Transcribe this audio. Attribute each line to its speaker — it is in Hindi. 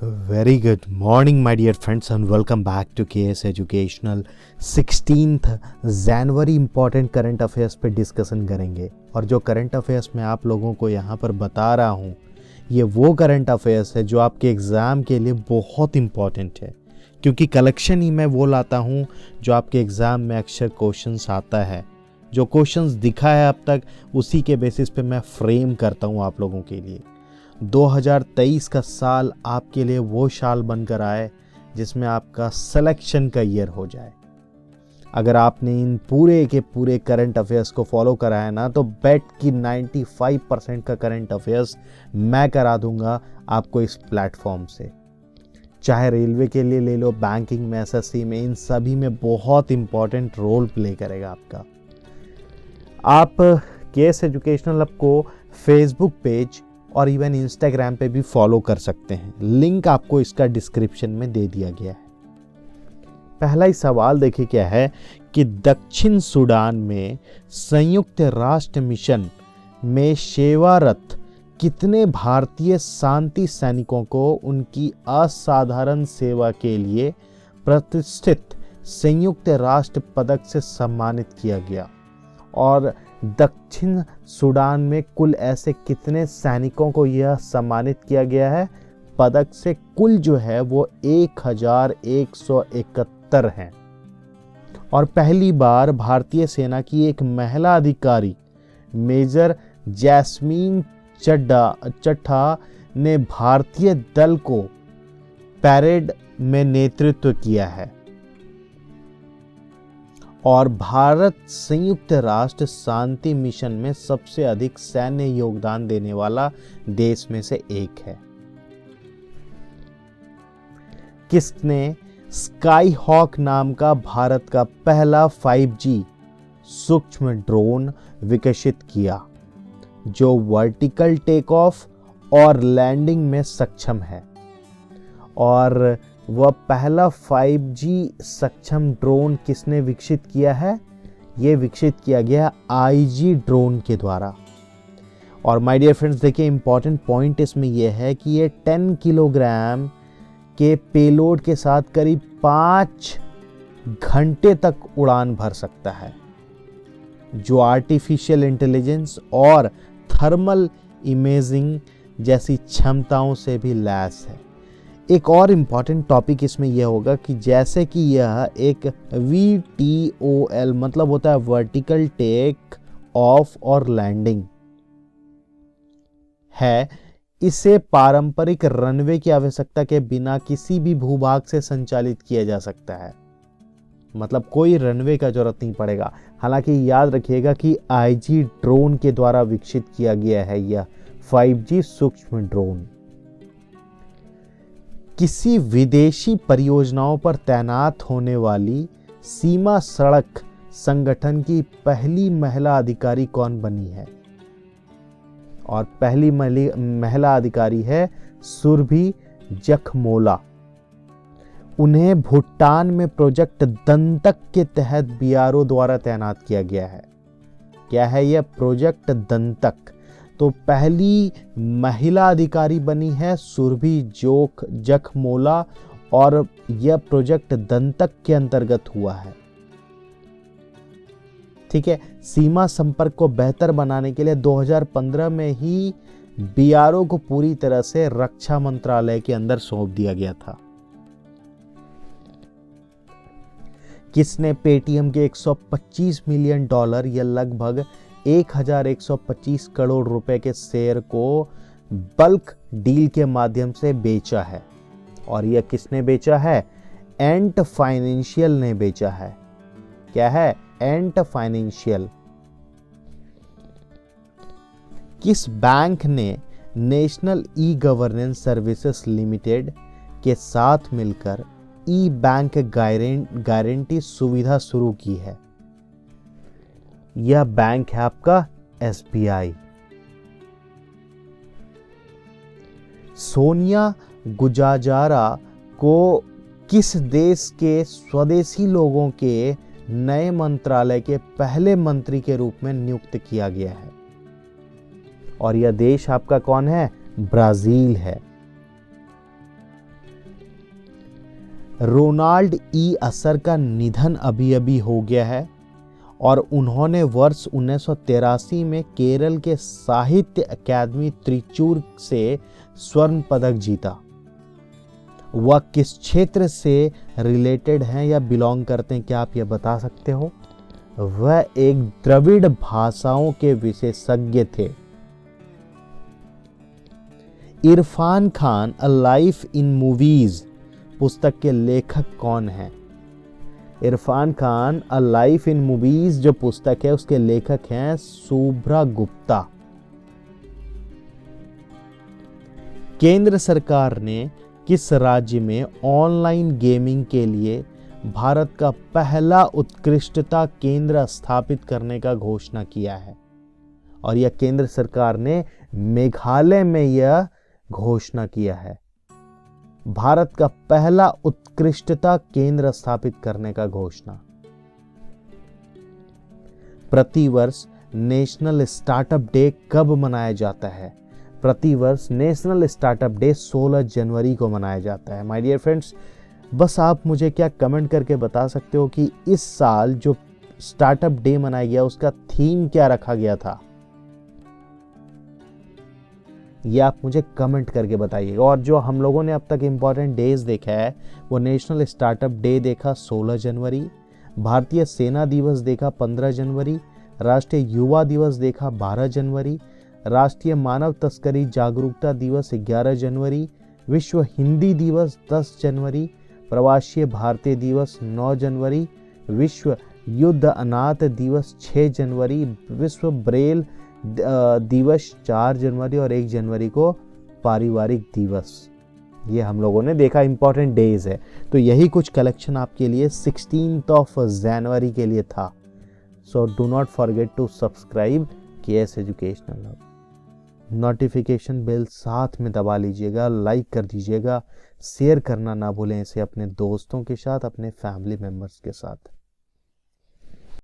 Speaker 1: Very good morning, my dear friends, and welcome back to KS Educational। 16th January important current affairs पे डिस्कशन करेंगे। और जो करंट अफेयर्स मैं आप लोगों को यहाँ पर बता रहा हूँ, ये वो करंट अफेयर्स है जो आपके एग्ज़ाम के लिए बहुत इम्पॉर्टेंट है, क्योंकि कलेक्शन ही मैं वो लाता हूँ जो आपके एग्ज़ाम में अक्सर क्वेश्चंस आता है। जो क्वेश्चंस दिखा है अब तक, उसी के बेसिस पे मैं फ्रेम करता हूँ आप लोगों के लिए। 2023 का साल आपके लिए वो साल बनकर आए जिसमें आपका सिलेक्शन का ईयर हो जाए। अगर आपने इन पूरे के पूरे करंट अफेयर्स को फॉलो करा है ना, तो बेट की 95% का करंट अफेयर्स मैं करा दूंगा आपको इस प्लेटफॉर्म से। चाहे रेलवे के लिए ले लो, बैंकिंग में, एसएससी में, इन सभी में बहुत इंपॉर्टेंट रोल प्ले करेगा आपका। आप केएस एजुकेशनल हब को फेसबुक पेज और इवन इंस्टाग्राम पे भी फॉलो कर सकते हैं। लिंक आपको इसका डिस्क्रिप्शन में दे दिया गया है। पहला ही सवाल देखिए क्या है कि दक्षिण सूडान में संयुक्त राष्ट्र मिशन में सेवारत कितने भारतीय शांति सैनिकों को उनकी असाधारण सेवा के लिए प्रतिष्ठित संयुक्त राष्ट्र पदक से सम्मानित किया गया। और दक्षिण सूडान में कुल ऐसे कितने सैनिकों को यह सम्मानित किया गया है पदक से? कुल जो है वो 1171 हैं। और पहली बार भारतीय सेना की एक महिला अधिकारी मेजर जैस्मीन चड्ढा ने भारतीय दल को पैरेड में नेतृत्व किया है। और भारत संयुक्त राष्ट्र शांति मिशन में सबसे अधिक सैन्य योगदान देने वाला देश में से एक है। किसने स्काई हॉक नाम का भारत का पहला 5G सूक्ष्म ड्रोन विकसित किया, जो वर्टिकल टेक ऑफ और लैंडिंग में सक्षम है? और वह पहला 5G सक्षम ड्रोन किसने विकसित किया है? ये विकसित किया गया IG ड्रोन के द्वारा। और माय डियर फ्रेंड्स, देखिए इंपॉर्टेंट पॉइंट इसमें यह है कि ये 10 किलोग्राम के पेलोड के साथ करीब 5 घंटे तक उड़ान भर सकता है, जो आर्टिफिशियल इंटेलिजेंस और थर्मल इमेजिंग जैसी क्षमताओं से भी लैस है। एक और इम्पॉर्टेंट टॉपिक इसमें यह होगा कि जैसे कि यह एक VTOL मतलब होता है वर्टिकल टेक ऑफ और लैंडिंग है, इसे पारंपरिक रनवे की आवश्यकता के बिना किसी भी भूभाग से संचालित किया जा सकता है। मतलब कोई रनवे का जरूरत नहीं पड़ेगा। हालांकि याद रखिएगा कि IG ड्रोन के द्वारा विकसित किया गया है यह 5G सूक्ष्म ड्रोन। किसी विदेशी परियोजनाओं पर तैनात होने वाली सीमा सड़क संगठन की पहली महिला अधिकारी कौन बनी है? और पहली महिला अधिकारी है सुरभि जखमोला। उन्हें भूटान में प्रोजेक्ट दंतक के तहत BRO द्वारा तैनात किया गया है। क्या है यह प्रोजेक्ट दंतक? तो पहली महिला अधिकारी बनी है सुरभि जखमोला, और यह प्रोजेक्ट दंतक के अंतर्गत हुआ है। ठीक है। सीमा संपर्क को बेहतर बनाने के लिए 2015 में ही BRO को पूरी तरह से रक्षा मंत्रालय के अंदर सौंप दिया गया था। किसने पेटीएम के $125 मिलियन या लगभग 1125 करोड़ रुपए के शेयर को बल्क डील के माध्यम से बेचा है? और यह किसने बेचा है? एंट फाइनेंशियल ने बेचा है। क्या है? एंट फाइनेंशियल। किस बैंक ने national e governance services limited के साथ मिलकर ई बैंक गारंटी सुविधा शुरू की है? यह बैंक है आपका SBI। सोनिया गुजाजारा को किस देश के स्वदेशी लोगों के नए मंत्रालय के पहले मंत्री के रूप में नियुक्त किया गया है? और यह देश आपका कौन है? ब्राजील है। रोनाल्ड ई असर का निधन अभी अभी हो गया है और उन्होंने वर्ष 1983 में केरल के साहित्य अकादमी त्रिचूर से स्वर्ण पदक जीता। वह किस क्षेत्र से रिलेटेड हैं या बिलोंग करते हैं, क्या आप यह बता सकते हो? वह एक द्रविड़ भाषाओं के विशेषज्ञ थे। Irfan Khan a life in movies पुस्तक के लेखक कौन हैं? Irfan Khan a life in movies जो पुस्तक है उसके लेखक हैं शुभ्रा गुप्ता। केंद्र सरकार ने किस राज्य में ऑनलाइन गेमिंग के लिए भारत का पहला उत्कृष्टता केंद्र स्थापित करने का घोषणा किया है? और यह केंद्र सरकार ने मेघालय में यह घोषणा किया है। भारत का पहला उत्कृष्टता केंद्र स्थापित करने का घोषणा। प्रतिवर्ष नेशनल स्टार्टअप डे कब मनाया जाता है? प्रतिवर्ष नेशनल स्टार्टअप डे 16 जनवरी को मनाया जाता है। माय डियर फ्रेंड्स, बस आप मुझे क्या कमेंट करके बता सकते हो कि इस साल जो स्टार्टअप डे मनाया गया उसका थीम क्या रखा गया था? ये आप मुझे कमेंट करके बताइएगा। और जो हम लोगों ने अब तक इम्पॉर्टेंट डेज देखा है वो नेशनल स्टार्टअप डे देखा 16 जनवरी, भारतीय सेना दिवस देखा 15 जनवरी, राष्ट्रीय युवा दिवस देखा 12 जनवरी, राष्ट्रीय मानव तस्करी जागरूकता दिवस 11 जनवरी, विश्व हिंदी दिवस 10 जनवरी, प्रवासी भारतीय दिवस 9 जनवरी, विश्व युद्ध अनाथ दिवस 6 जनवरी, विश्व ब्रेल दिवस 4 जनवरी और 1 जनवरी को पारिवारिक दिवस। ये हम लोगों ने देखा इंपॉर्टेंट डेज है। तो यही कुछ कलेक्शन आपके लिए 16 जनवरी के लिए था। So do not forget to subscribe KS educational hub. Notification bell साथ में दबा लीजिएगा, लाइक कर दीजिएगा, शेयर करना ना भूलें इसे अपने दोस्तों के साथ, अपने फैमिली मेम्बर्स के साथ।